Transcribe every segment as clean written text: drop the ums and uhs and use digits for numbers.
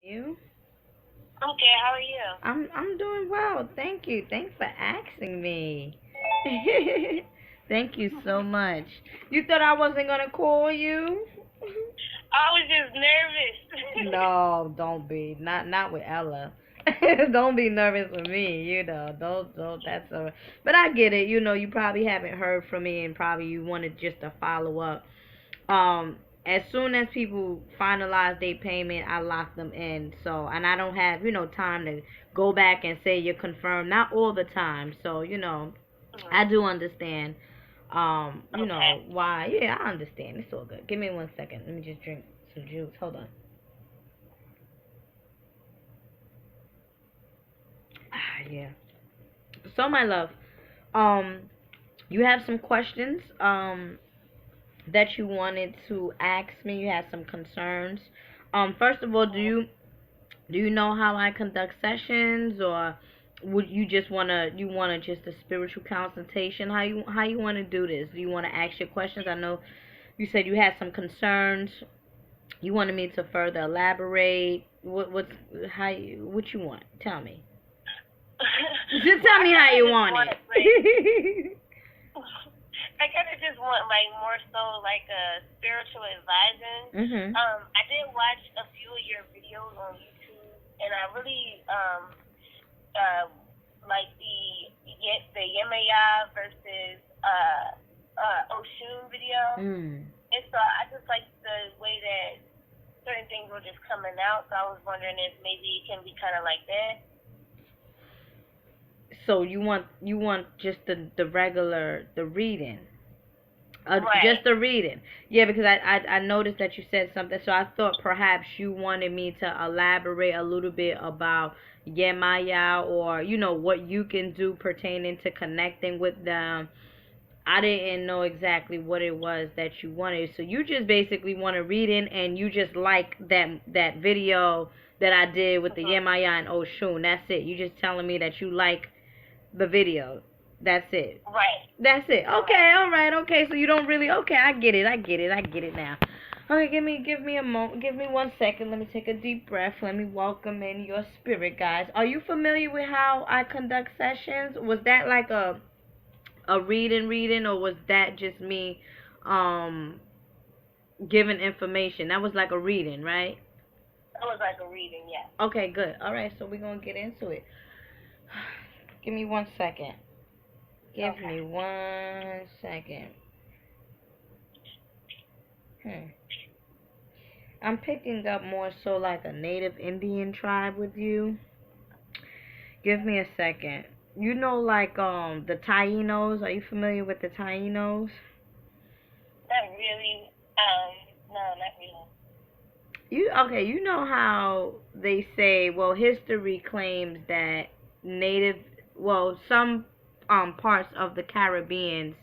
You? Okay, how are you? I'm doing well. Thank you. Thanks for asking me. Thank you so much. You thought I wasn't gonna call you? I was just nervous. No, don't be. Not with Ella. Don't be nervous with me. Don't. That's a. But I get it. You probably haven't heard from me, and probably you wanted just to follow up. um as soon as people finalize their payment, I lock them in. So, and I don't have time to go back and say you're confirmed, not all the time. So, I do understand. Okay. Why. Yeah, I understand. It's all good. Give me 1 second, let me just drink some juice. Hold on. Yeah. So, my love, um you have some questions that you wanted to ask me. You had some concerns. First of all, do you know how I conduct sessions, or would you just wanna just a spiritual consultation? How you wanna do this? Do you wanna ask your questions? I know you said you had some concerns. You wanted me to further elaborate. What you want? Tell me. Just Well, tell I me how kind of you just want want like it. I kind of just want like more so like a spiritual advising. Mhm. I did watch a few of your videos on YouTube, and I really uh like the Yemaya versus Oshun video, Mm. and so I just like the way that certain things were just coming out. So I was wondering if maybe it can be kind of like that. So you want just the regular the reading. Just Right. the reading. Yeah, because I noticed that you said something, so I thought perhaps you wanted me to elaborate a little bit about Yemaya, or what you can do pertaining to connecting with them. I didn't know exactly what it was that you wanted, so you just basically want to read in, and you just like that video that I did with the Mhm. Yemaya and Oshun. That's it. You just telling me that you like the video. That's it. Right. That's it. Okay, Right. all right, okay. So you don't really. Okay, I get it. I get it. I get it now. Okay, give me a moment. Give me 1 second. Let me take a deep breath. Let me welcome in your spirit, guys. Are you familiar with how I conduct sessions? Was that like a reading, or was that just me, um, giving information? That was like a reading, right? It was like a reading, yeah. Okay, good. All right, so we're gonna get into it. Give me 1 second. Give Okay. me 1 second. Hmm. I'm picking up more so like a native Indian tribe with you. Give me a second. Like the Tainos. Are you familiar with the Tainos? Not really. No, not really. You know how they say, well, history claims that native, some parts of the Caribbeans,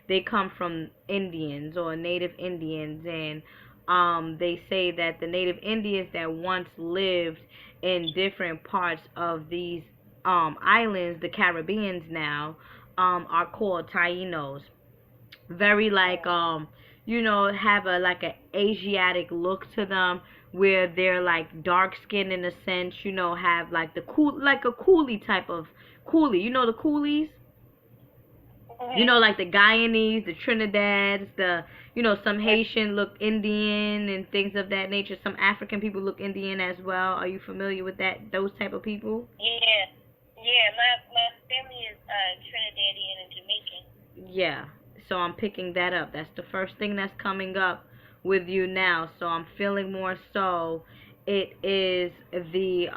they come from Indians or native Indians, and they say that the native Indians that once lived in different parts of these islands, the Caribbeans now, are called Tainos. Very like have a like a Asiatic look to them, where they're like dark skinned in a sense, have like the cool, like a coolie type of coolie, the coolies, Mhm. like the Guyanese, the Trinidadians, the some Haitian look Indian and things of that nature. Some African people look Indian as well. Are you familiar with those type of people? Yeah. Yeah, my family is Trinidadian and Jamaican. Yeah. So I'm picking that up. That's the first thing that's coming up with you now. So I'm feeling more so it is the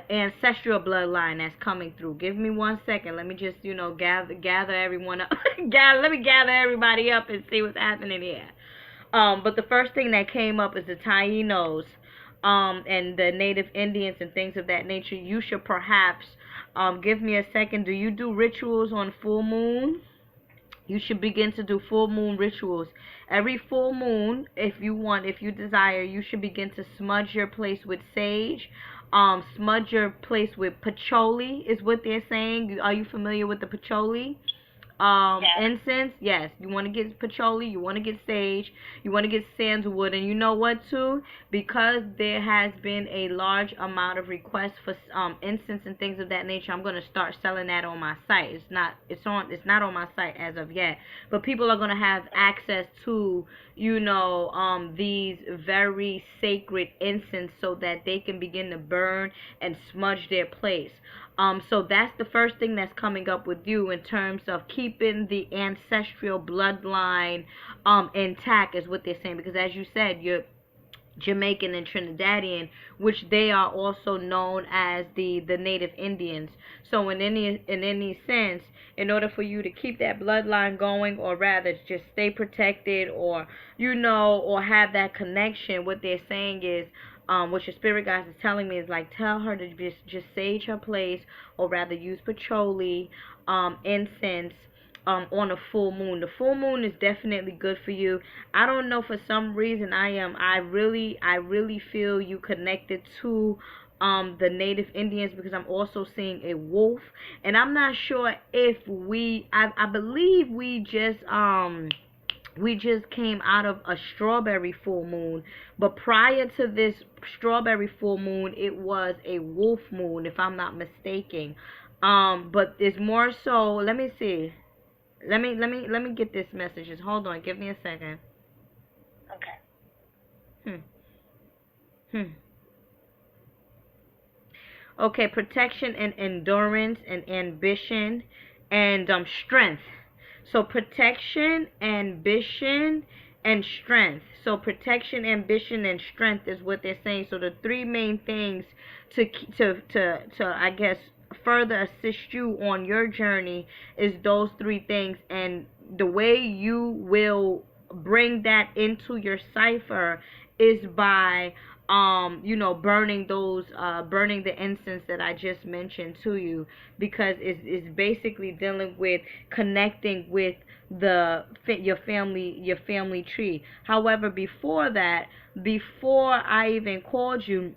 ancestral bloodline that's coming through. Give me 1 second. Let me just, gather everyone up. Let me gather everybody up and see what's happening here. But the first thing that came up is the Tainos, and the native Indians and things of that nature. You should perhaps give me a second. Do you do rituals on full moon? You should begin to do full moon rituals. Every full moon, if you desire, you should begin to smudge your place with sage. Smudge your place with patchouli is what they're saying. Are you familiar with the patchouli? incense, yes, you want to get patchouli, you want to get sage, you want to get sandalwood, and you know what too? Because there has been a large amount of requests for incense and things of that nature, I'm going to start selling that on my site. It's not on my site as of yet, but people are going to have access to, you know, these very sacred incense so that they can begin to burn and smudge their place. So that's the first thing that's coming up with you in terms of keeping the ancestral bloodline intact, is what they're saying, because as you said, you're Jamaican and Trinidadian, which they are also known as the native Indians. So in any sense, in order for you to keep that bloodline going, or rather just stay protected, or you know, or have that connection, what they're saying is, what your spirit guides is telling me is like, tell her to just sage her place, or rather use patchouli, incense, on a full moon. The full moon is definitely good for you. I don't know, for some reason I really feel you connected to the native Indians, because I'm also seeing a wolf, and I'm not sure if I believe we just came out of a strawberry full moon, but prior to this strawberry full moon, it was a wolf moon, if I'm not mistaken. But it's more so, let me see. Let me get this message. Just hold on, give me a second. Okay. Okay, protection and endurance and ambition and strength. So protection, ambition, and strength. So protection, ambition, and strength is what they're saying. So the three main things to I guess further assist you on your journey is those three things, and the way you will bring that into your cipher is by you know, burning the incense that I just mentioned to you, because it's basically dealing with connecting with your family tree. However, before that, before I even called you,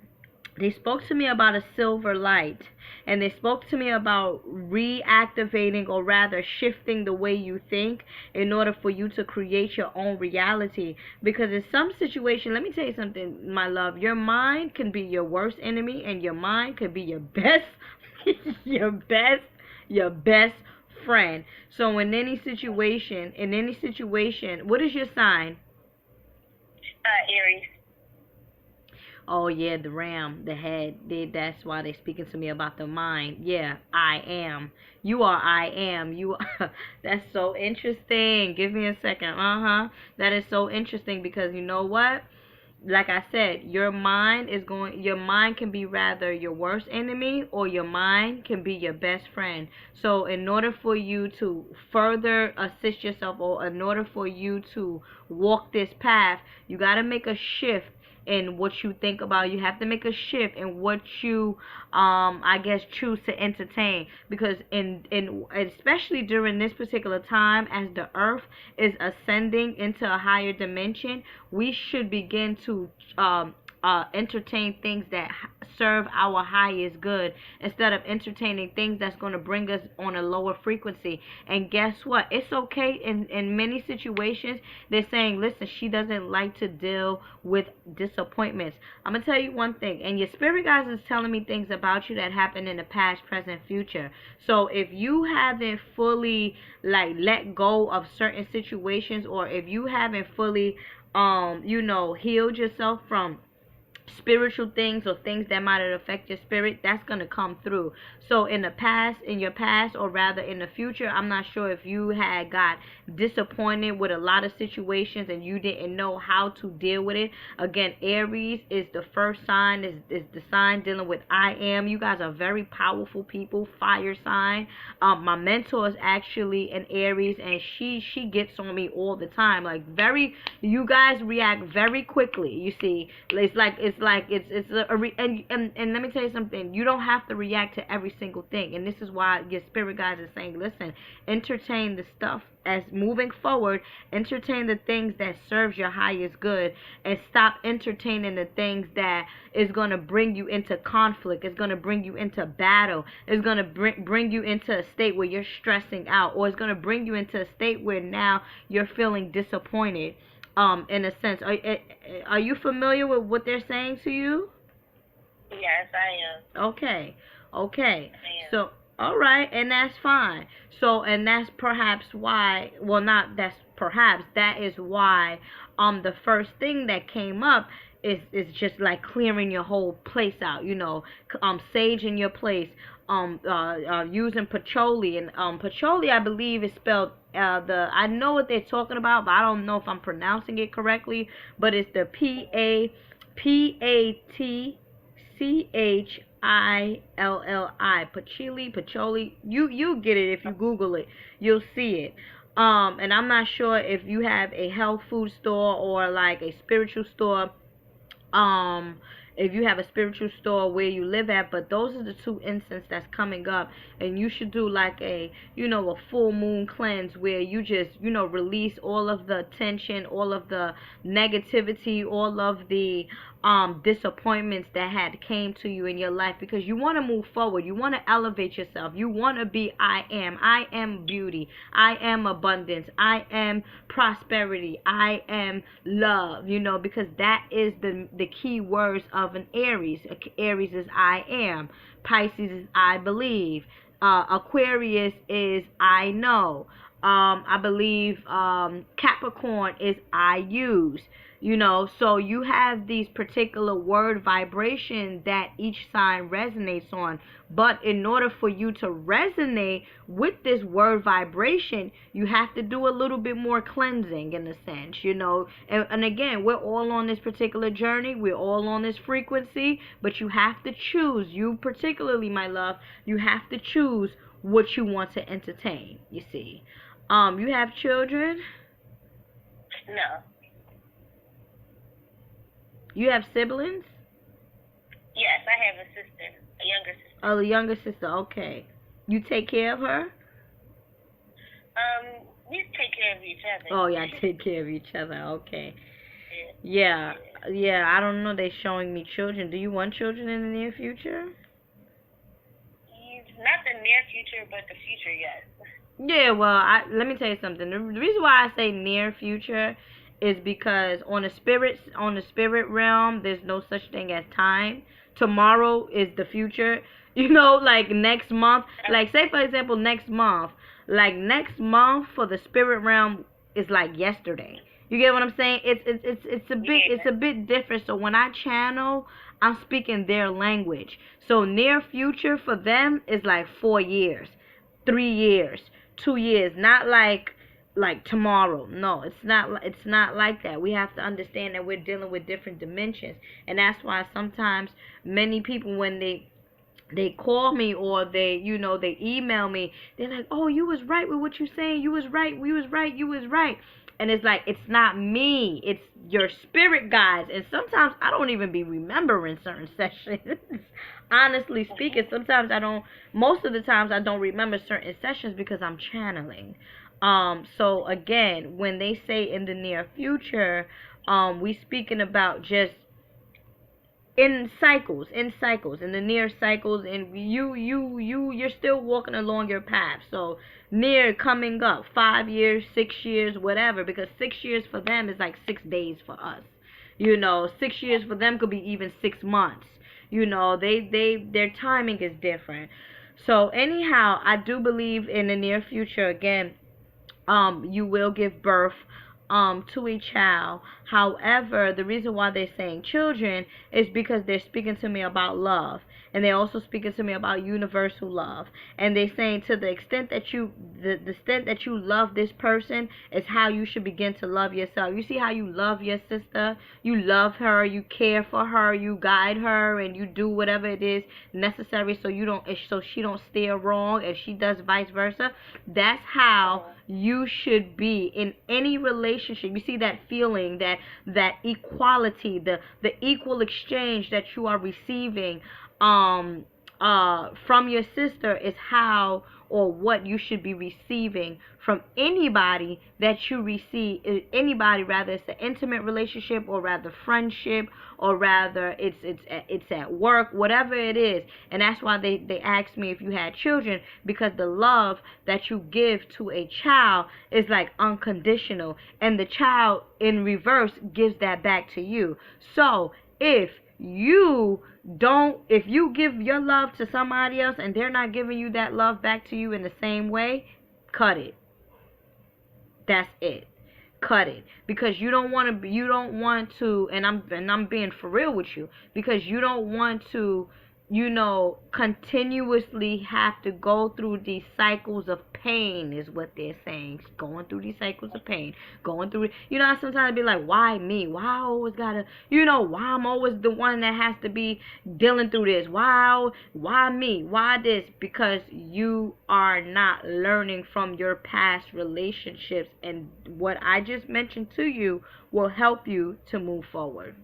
they spoke to me about a silver light, and they spoke to me about reactivating, or rather shifting the way you think, in order for you to create your own reality. Because in some situation, let me tell you something, my love, your mind can be your worst enemy, and your mind could be your best your best friend. So in any situation, what is your sign? Aries. Oh yeah, the ram, the head. That's why they're speaking to me about the mind. Yeah, I am. You are I am. You are. That's so interesting. Give me a second. That is so interesting, because you know what? Like I said, your mind can be rather your worst enemy, or your mind can be your best friend. So in order for you to further assist yourself, or in order for you to walk this path, you got to make a shift in what you think about. You have to make a shift in what you I guess choose to entertain, because in especially during this particular time, as the earth is ascending into a higher dimension, we should begin to entertain things that serve our highest good, instead of entertaining things that's going to bring us on a lower frequency. And guess what? It's okay. In many situations, they're saying, listen, she doesn't like to deal with disappointments. I'm going to tell you one thing, and your spirit guides is telling me things about you that happened in the past, present, future. So if you haven't fully like let go of certain situations, or if you haven't fully you know, healed yourself from spiritual things, or things that might affect your spirit, that's going to come through. So in your past, or rather in the future, I'm not sure if you had got disappointed with a lot of situations and you didn't know how to deal with it. Again, Aries is the first sign, is the sign dealing with I am. You guys are very powerful people, fire sign. My mentor is actually an Aries, and she gets on me all the time. Like, you guys react very quickly. You see, it's like and let me tell you something. You don't have to react to every single thing, and this is why your spirit guides are saying, listen, entertain the stuff as moving forward. Entertain the things that serves your highest good, and stop entertaining the things that is going to bring you into conflict. It's going to bring you into battle. It's going to bring you into a state where you're stressing out, or it's going to bring you into a state where now you're feeling disappointed. In a sense, are you familiar with what they're saying to you? Yes, I am. Okay. I am. So, all right, and that's fine. So, and that's perhaps why, well, not that's perhaps, that is why the first thing that came up is just like clearing your whole place out, saging your place, using patchouli, and patchouli, I believe, is spelled I know what they're talking about, but I don't know if I'm pronouncing it correctly, but it's the Patchilli. Patchouli. You get it if you Google it. You'll see it. And I'm not sure if you have a health food store or like a spiritual store. If you have a spiritual store where you live at, but those are the two instances that's coming up, and you should do like a full moon cleanse where you just release all of the tension, all of the negativity, all of the disappointments that had came to you in your life, because you want to move forward, you want to elevate yourself, you want to be I am beauty, I am abundance, I am prosperity, I am love, because that is the key words of an Aries. Aries is I am, Pisces is I believe, Aquarius is I know, I believe Capricorn is I use. So you have these particular word vibrations that each sign resonates on. But in order for you to resonate with this word vibration, you have to do a little bit more cleansing in a sense, And again, we're all on this particular journey. We're all on this frequency. But you have to choose, you particularly, my love, you have to choose what you want to entertain, you see. You have children? No. You have siblings? Yes, I have a sister, a younger sister. Oh, the younger sister, okay. You take care of her? We take care of each other. Oh, yeah, take care of each other, okay. Yeah, I don't know, they're showing me children. Do you want children in the near future? Not the near future, but the future, yes. Yeah, well, let me tell you something. The reason why I say near future is because on the spirit realm, there's no such thing as time. Tomorrow is the future. Like next month, like say for example next month for the spirit realm is like yesterday. You get what I'm saying? It's a bit different. So when I channel, I'm speaking their language. So near future for them is like 4 years, 3 years, 2 years, not like tomorrow. No, it's not like that. We have to understand that we're dealing with different dimensions, and that's why sometimes many people, when they call me or they they email me, they're like, oh, you was right with what you're saying, you was right, and it's like, it's not me, it's your spirit guides. And sometimes I don't even be remembering certain sessions. Honestly speaking, most of the times I don't remember certain sessions because I'm channeling. So again, when they say in the near future, we speaking about just in cycles, in the near cycles, and you're still walking along your path. So near coming up 5 years, 6 years, whatever, because 6 years for them is like 6 days for us. 6 years for them could be even 6 months. Their timing is different. So anyhow, I do believe in the near future again, you will give birth to a child. However, the reason why they're saying children is because they're speaking to me about love. And they're also speaking to me about universal love. And they're saying to the extent that the extent that you love this person is how you should begin to love yourself. You see how you love your sister? You love her, you care for her, you guide her, and you do whatever it is necessary so she don't steer wrong if she does vice versa. That's how you should be in any relationship. You see that feeling, that equality, the equal exchange that you are receiving from your sister is how or what you should be receiving from anybody that you receive. Anybody, rather it's an intimate relationship or rather friendship or rather it's at work, whatever it is. And that's why they asked me if you had children, because the love that you give to a child is like unconditional, and the child in reverse gives that back to you. So if you give your love to somebody else and they're not giving you that love back to you in the same way, cut it. That's it. Cut it. Because you don't want to, and I'm being for real with you, because you don't want to, continuously have to go through these cycles of pain, is what they're saying. Going through these cycles of pain. Going through it. I sometimes be like, why me? Why I always gotta, why I'm always the one that has to be dealing through this? Why me? Why this? Because you are not learning from your past relationships, and what I just mentioned to you will help you to move forward.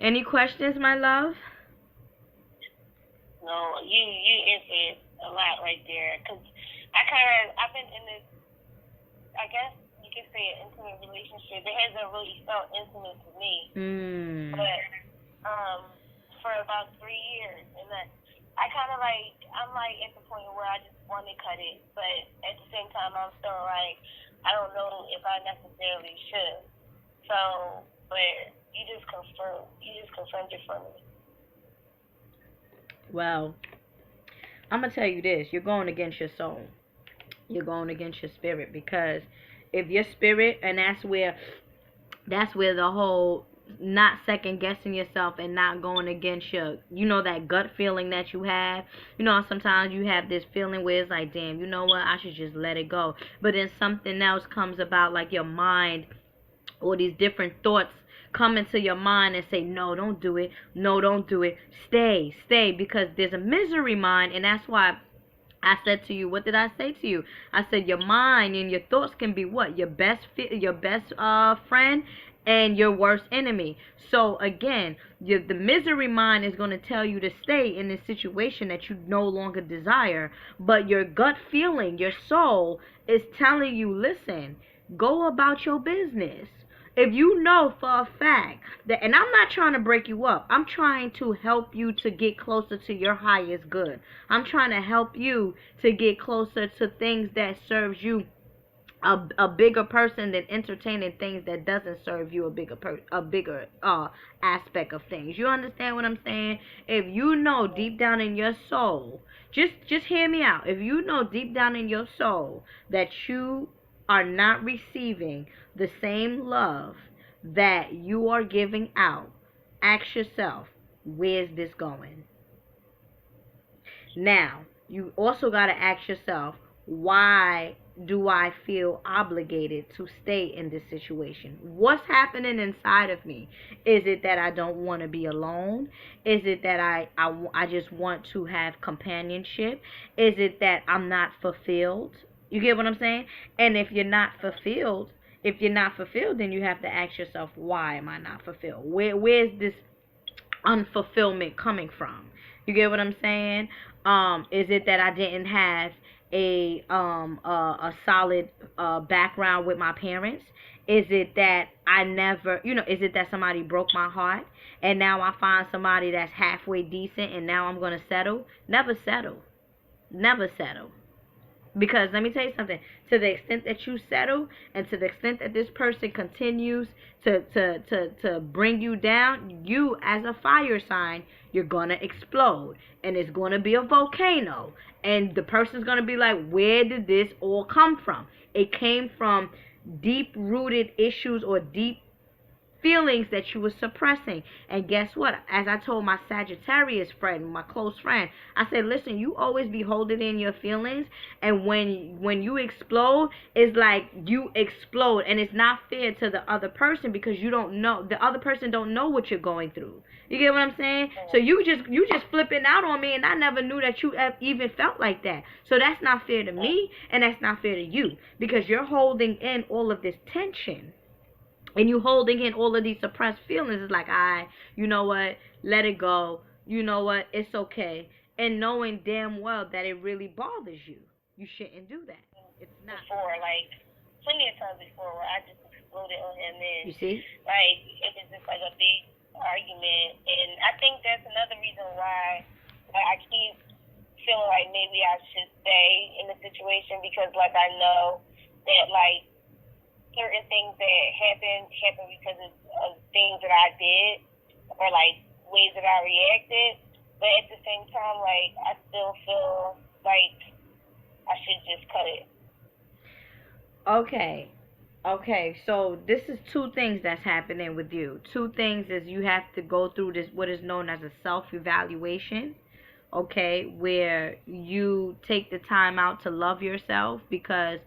Any questions, my love? No, you answered a lot right there. Cause I've been in this, I guess you could say, an intimate relationship. It hasn't really felt intimate to me. But for about 3 years, and I'm at the point where I just want to cut it, but at the same time I'm still like, I don't know if I necessarily should. So, but you just confirmed it for me. Well, I'm going to tell you this. You're going against your soul. You're going against your spirit, because if your spirit, and that's where the whole not second guessing yourself and not going against your, that gut feeling that you have. Sometimes you have this feeling where it's like, damn, you know what, I should just let it go. But then something else comes about, like your mind or these different thoughts come into your mind and say, no, don't do it. No, don't do it. Stay, because there's a misery mind, and that's why I said to you, what did I say to you? I said your mind and your thoughts can be what? Your best friend and your worst enemy. So again, the misery mind is going to tell you to stay in this situation that you no longer desire, but your gut feeling, your soul is telling you, listen, go about your business. If you know for a fact that, and I'm not trying to break you up, I'm trying to help you to get closer to your highest good. I'm trying to help you to get closer to things that serves you, a bigger person, than entertaining things that doesn't serve you, a bigger aspect of things. You understand what I'm saying? If you know deep down in your soul, just hear me out. If you know deep down in your soul that you are not receiving the same love that you are giving out, ask yourself, where's this going? Now, you also got to ask yourself, why do I feel obligated to stay in this situation? What's happening inside of me? Is it that I don't want to be alone? Is it that I just want to have companionship? Is it that I'm not fulfilled? You get what I'm saying? And if you're not fulfilled, then you have to ask yourself, why am I not fulfilled? Where's this unfulfillment coming from? You get what I'm saying? Is it that I didn't have a solid background with my parents? Is it that I never, is it that somebody broke my heart and now I find somebody that's halfway decent and now I'm going to settle? Never settle. Never settle. Because let me tell you something, to the extent that you settle and to the extent that this person continues to bring you down, you as a fire sign, you're going to explode. And it's going to be a volcano. And the person's going to be like, where did this all come from? It came from deep-rooted issues or deep feelings that you were suppressing. And guess what? As I told my Sagittarius friend, my close friend, I said, listen, you always be holding in your feelings, and when you explode, it's like you explode, and it's not fair to the other person, because you don't know, the other person don't know what you're going through. You get what I'm saying? So you just flipping out on me, and I never knew that you even felt like that. So that's not fair to me, and that's not fair to you, because you're holding in all of this tension, and you holding in all of these suppressed feelings. It's like, you know what, let it go. You know what, it's okay. And knowing damn well that it really bothers you. You shouldn't do that. It's not. Before, like, plenty of times before where I just exploded on him, and you see, like, it was just like a big argument. And I think that's another reason why I keep feeling like maybe I should stay in the situation, because like I know that like certain things that happen because of things that I did, or like ways that I reacted. But at the same time, like, I still feel like I should just cut it. Okay, so this is two things that's happening with you. Two things is you have to go through this, what is known as a self-evaluation, okay, where you take the time out to love yourself, because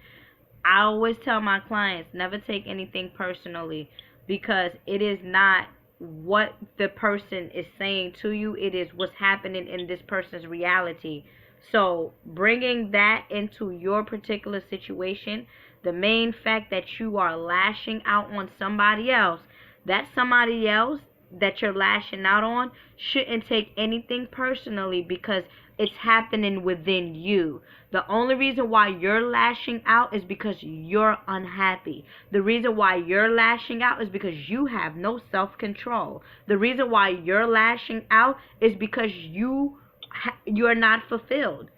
I always tell my clients, never take anything personally, because it is not what the person is saying to you, it is what's happening in this person's reality. So bringing that into your particular situation, the main fact that you are lashing out on somebody else, that somebody else that you're lashing out on shouldn't take anything personally, because it's happening within you. The only reason why you're lashing out is because you're unhappy. The reason why you're lashing out is because you have no self-control. The reason why you're lashing out is because you're not fulfilled.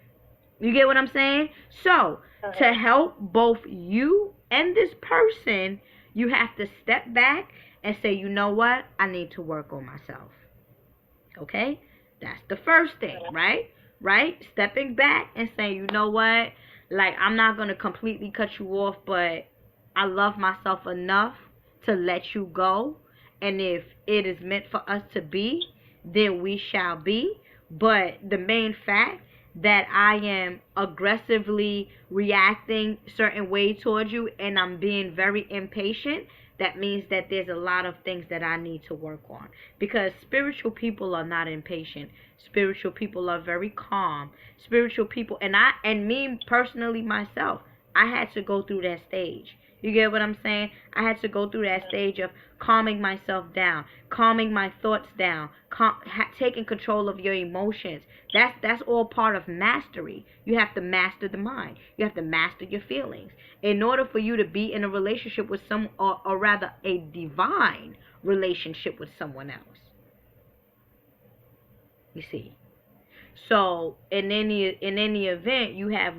You get what I'm saying? So, to help both you and this person, you have to step back and say, you know what? I need to work on myself. Okay? That's the first thing, right? Right? Stepping back and saying, you know what? Like, I'm not going to completely cut you off, but I love myself enough to let you go. And if it is meant for us to be, then we shall be. But the main fact that I am aggressively reacting certain way towards you, and I'm being very impatient, that means that there's a lot of things that I need to work on. Because spiritual people are not impatient. Spiritual people are very calm. Spiritual people, and me personally myself, I had to go through that stage. You get what I'm saying? I had to go through that stage of calming myself down, calming my thoughts down, taking control of your emotions. That's all part of mastery. You have to master the mind. You have to master your feelings. In order for you to be in a relationship with or rather a divine relationship with someone else. You see? So in any event, you have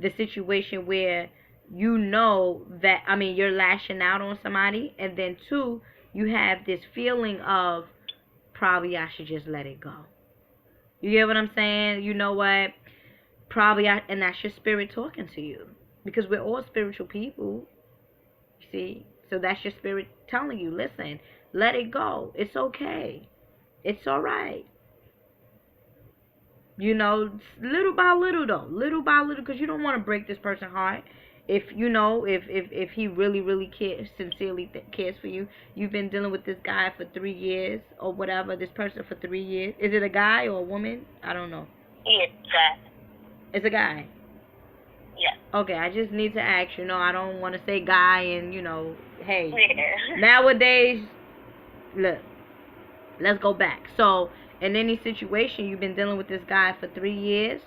the situation where you know that, you're lashing out on somebody, and then two, you have this feeling of probably I should just let it go. You get what I'm saying? You know what? And that's your spirit talking to you, because we're all spiritual people. You see? So that's your spirit telling you, listen, let it go. It's okay. It's all right. You know, little by little though, because you don't want to break this person's heart. If he really sincerely cares for you. You've been dealing with this guy for 3 years or whatever, this person for 3 years. Is it a guy or a woman? I don't know. It's a guy. It's a guy. Yeah. Okay, I just need to ask, I don't want to say guy and, hey. Yeah. Nowadays, look, let's go back. So, in any situation, you've been dealing with this guy for 3 years.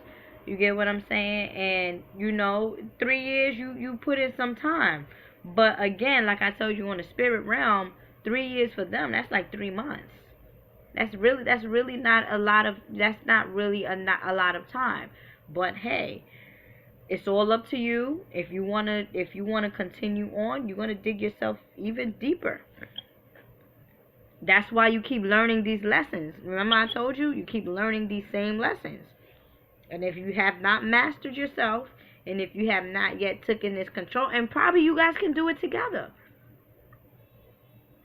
You get what I'm saying? And, 3 years, you put in some time. But, again, like I told you, on the spirit realm, 3 years for them, that's like 3 months. That's really not a lot of, that's not really a lot of time. But, hey, it's all up to you. If you wanna continue on, you're gonna dig yourself even deeper. That's why you keep learning these lessons. Remember I told you? You keep learning these same lessons. And if you have not mastered yourself, and if you have not yet taken this control, and probably you guys can do it together.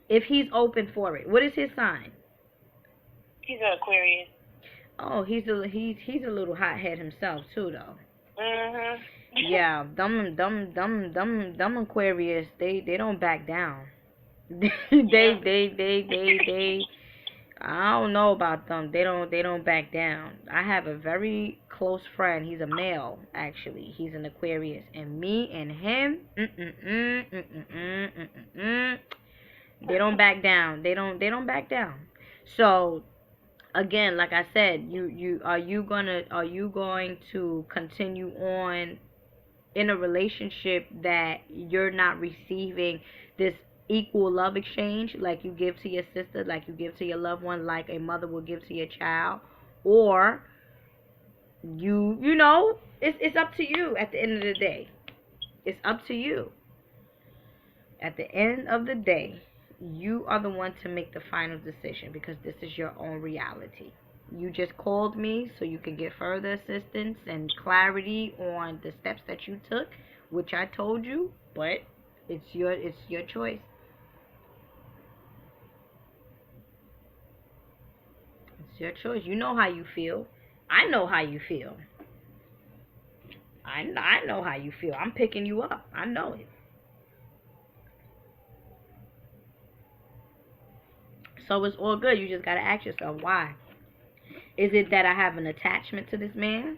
If he's open for it. What is his sign? He's an Aquarius. Oh, he's a little hothead himself too, though. Mhm. Yeah, them Aquarius, they don't back down. They I don't know about them. They don't back down. I have a very close friend. He's a male, actually. He's an Aquarius, and me and him, they don't back down. They don't back down. So again, like I said, are you going to continue on in a relationship that you're not receiving this equal love exchange, like you give to your sister, like you give to your loved one, like a mother will give to your child? Or it's up to you at the end of the day. It's up to you. At the end of the day, you are the one to make the final decision, because this is your own reality. You just called me so you can get further assistance and clarity on the steps that you took, which I told you, but it's your choice. It's your choice. You know how you feel. I know how you feel. I know how you feel. I'm picking you up. I know it. So it's all good. You just gotta ask yourself why. Is it that I have an attachment to this man?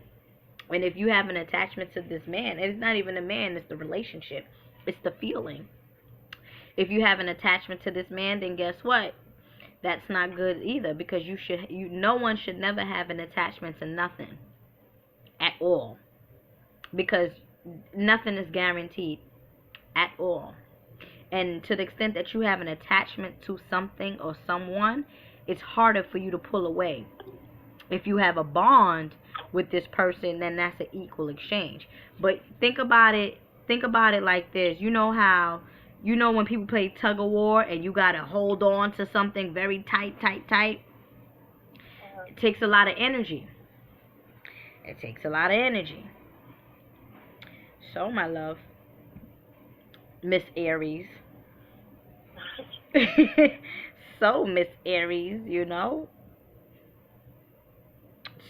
And if you have an attachment to this man, it's not even a man, it's the relationship. It's the feeling. If you have an attachment to this man, then guess what? That's not good either, because no one should never have an attachment to nothing at all, because nothing is guaranteed at all. And to the extent that you have an attachment to something or someone, it's harder for you to pull away. If you have a bond with this person, then that's an equal exchange. But think about it like this. You know how when people play tug of war and you gotta hold on to something very tight. It takes a lot of energy. So, my love, Miss Aries. So, Miss Aries,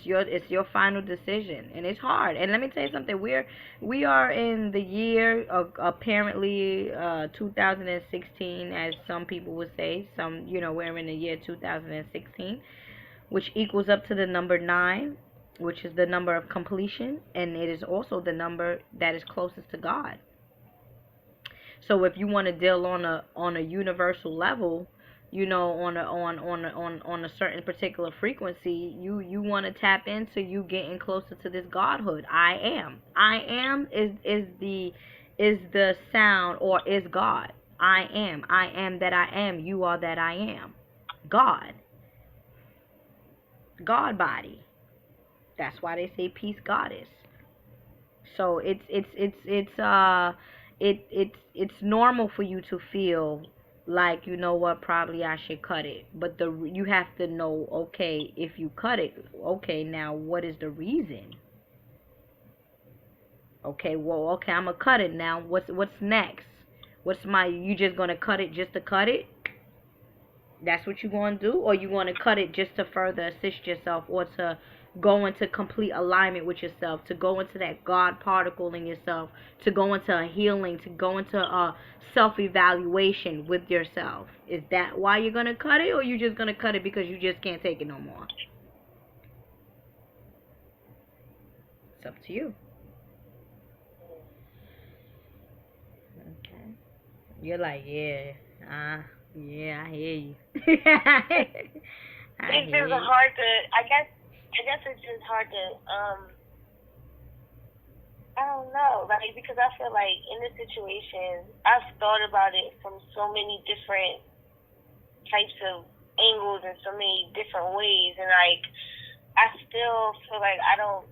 it's your final decision, and it's hard. And let me tell you something. We are in the year of, apparently, 2016, as some people would say. We're in the year 2016, which equals up to the number 9, which is the number of completion, and it is also the number that is closest to God. So if you want to deal on a universal level, on a certain particular frequency, you want to tap into you getting closer to this godhood. I am is the sound, or is God. I am that I am. You are that I am. God body. That's why they say peace goddess. So it's normal for you to feel like, what, probably I should cut it. But you have to know, okay, if you cut it, okay, now what is the reason? Okay, well, okay, I'm gonna cut it now. What's next? You just gonna cut it just to cut it? That's what you gonna do? Or you gonna cut it just to further assist yourself, or to go into complete alignment with yourself, to go into that God particle in yourself, to go into a healing, to go into a self-evaluation with yourself? Is that why you're gonna cut it, or you just gonna cut it because you just can't take it no more? It's up to you. Okay. You're like, yeah, I hear you. It's just hard to, I guess it's just hard to, I don't know, like, because I feel like in this situation, I've thought about it from so many different types of angles and so many different ways, and, like, I still feel like I don't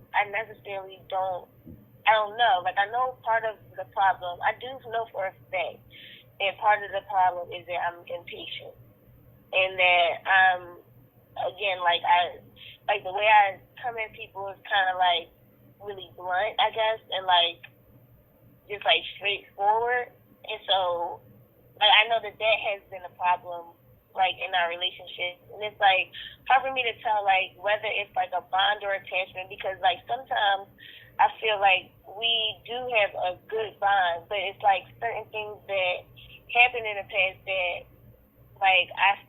know. Like, I know part of the problem, I do know for a fact, and part of the problem is that I'm impatient, and that again, like the way I come at people is kind of like really blunt, I guess, and like just like straightforward. And so like I know that has been a problem like in our relationship, and it's like hard for me to tell like whether it's like a bond or attachment, because like sometimes I feel like we do have a good bond, but it's like certain things that happened in the past that like I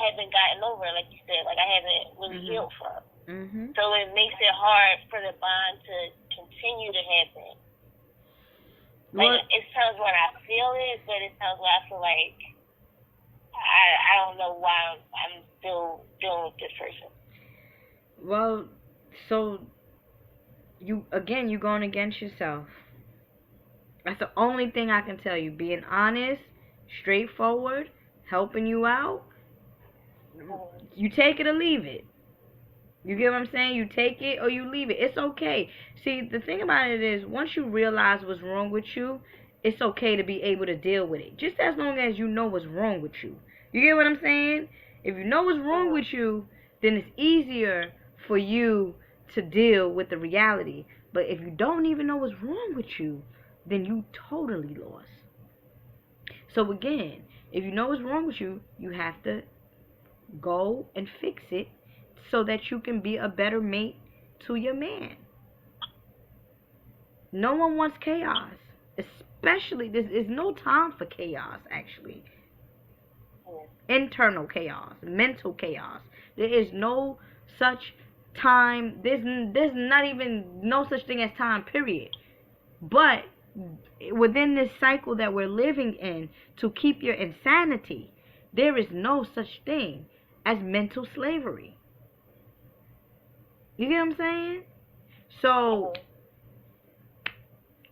haven't gotten over, like you said, like I haven't really healed from. So it makes it hard for the bond to continue to happen. Like it's times when I feel it, but it's times when I feel like I don't know why I'm still dealing with this person. Well, so you going against yourself. That's the only thing I can tell you. Being honest, straightforward, helping you out. You take it or leave it. You get what I'm saying? You take it or you leave it. It's okay. See, the thing about it is, once you realize what's wrong with you, it's okay to be able to deal with it. Just as long as you know what's wrong with you. You get what I'm saying? If you know what's wrong with you, then it's easier for you to deal with the reality. But if you don't even know what's wrong with you, then you totally lost. So again, if you know what's wrong with you, you have to go and fix it so that you can be a better mate to your man. No one wants chaos. Especially, there is no time for chaos, actually. Internal chaos, mental chaos. There is no such time. There's not even no such thing as time, period. But within this cycle that we're living in, to keep your insanity, there is no such thing as mental slavery. You get what I'm saying? So,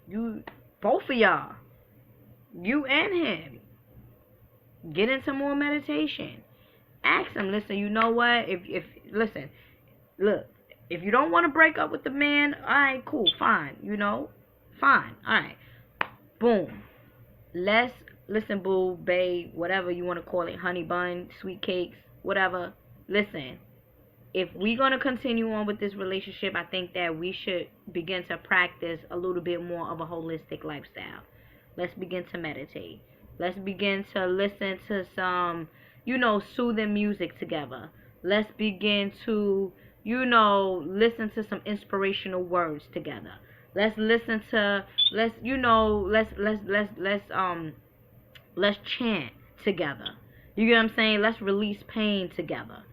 you, both of y'all, you and him, get into more meditation. Ask him, listen, you know what? Listen, look, if you don't want to break up with the man, alright, cool, fine, fine, alright. Boom. Listen, boo, babe, whatever you want to call it, honey bun, sweet cakes, whatever. Listen, if we're going to continue on with this relationship, I think that we should begin to practice a little bit more of a holistic lifestyle. Let's begin to meditate. Let's begin to listen to some, soothing music together. Let's begin to, listen to some inspirational words together. Let's listen to, let's chant together. You get what I'm saying? Let's release pain together.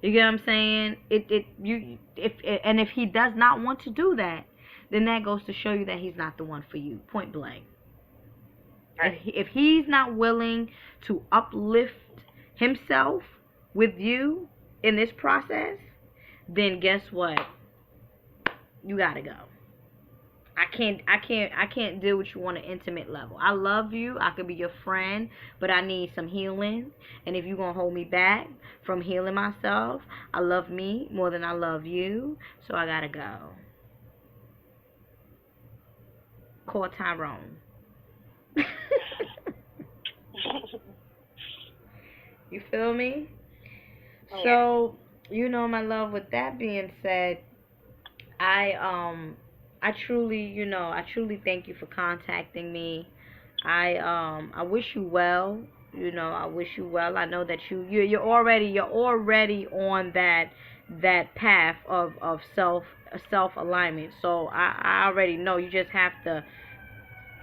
You get what I'm saying? If he does not want to do that, then that goes to show you that he's not the one for you. Point blank. Right. If he's not willing to uplift himself with you in this process, then guess what? You gotta go. I can't deal with you on an intimate level. I love you. I could be your friend, but I need some healing. And if you're going to hold me back from healing myself, I love me more than I love you. So I got to go. Call Tyrone. You feel me? Yeah. So, my love, with that being said, I truly thank you for contacting me. I wish you well. I wish you well. I know that you're already on that path of self alignment. So I already know. You just have to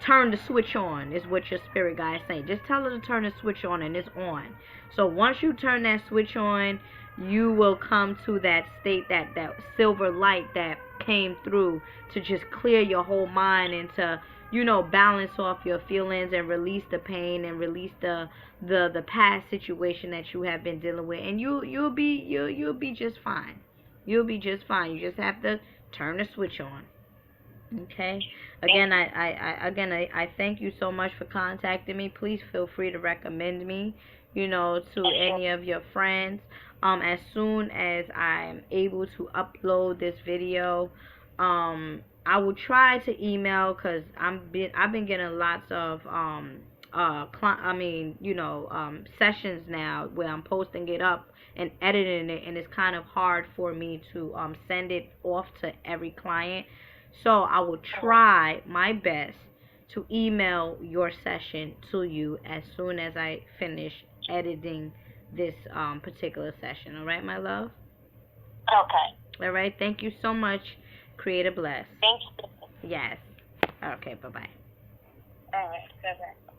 turn the switch on, is what your spirit guide is saying. Just tell her to turn the switch on, and it's on. So once you turn that switch on, you will come to that state, that silver light that came through to just clear your whole mind and to, balance off your feelings and release the pain and release the past situation that you have been dealing with, and you'll be just fine. You'll be just fine. You just have to turn the switch on. Okay. Again, I thank you so much for contacting me. Please feel free to recommend me, to any of your friends. As soon as I'm able to upload this video, I will try to email, because I've been getting lots of sessions now where I'm posting it up and editing it, and it's kind of hard for me to send it off to every client. So I will try my best to email your session to you as soon as I finish editing this particular session. All right, my love? Okay. All right. Thank you so much. Creator Bless. Thank you. Yes. Okay. Bye-bye. All right. Bye-bye.